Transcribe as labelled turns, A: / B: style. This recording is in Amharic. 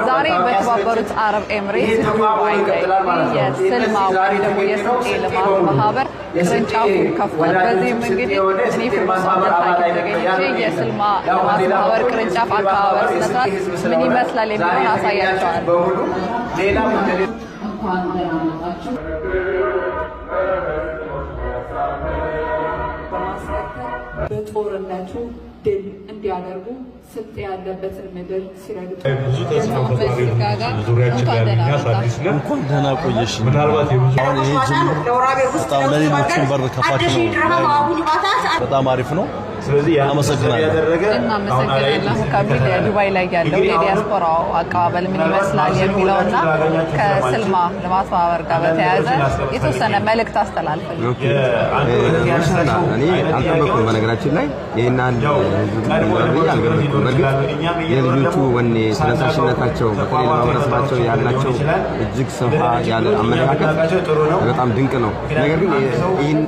A: ዛሬ በተባበሩት አረብ ኤምሬት ዱባይ ላይ የስልማ ወይም ደግሞ የስልጤ ልማት ማህበር ቅርንጫፉ ከፍቷል። በዚህም እንግዲህ እኔ ፍርማሳን ተገኝቼ የስልማ ልማት ማህበር ቅርንጫፍ አካባቢ ስነስርዓት ምን ይመስላል የሚለውን አሳያቸዋለሁ። እንኳን ደህና መጣችሁ። በጦርነቱ ድል እንዲያደርጉ ስልጤ ያለበትን ምድር ሲረዱ
B: ብዙ ተስፋ ፈጣሪ ዙሪያችን ላይ ያለኛስ አዲስ ነው። እንኳን ደህና ቆየሽ። ምናልባት አሁን ይሄ ጅምር በጣም ለሌሎችም በር ከፋች ነው። በጣም አሪፍ ነው። ስለዚህ አመሰግናለሁ።
A: እናመሰግናለን። ከቢል ዱባይ ላይ ያለው የዲያስፖራው አቀባበል ምን ይመስላል የሚለውና ከስልማ ልማት ማህበር ጋር በተያያዘ የተወሰነ መልእክት አስተላልፈን።
C: እኔ አልጠበኩም። በነገራችን ላይ ይሄን አልገመትኩም። በርግጥ የልጆቹ ወኔ ተነሳሽነታቸው በተለይ ለማህበረሰባቸው ያላቸው እጅግ ሰፋ ያለ አመለካከት በጣም ድንቅ ነው። ነገር ግን ይሄን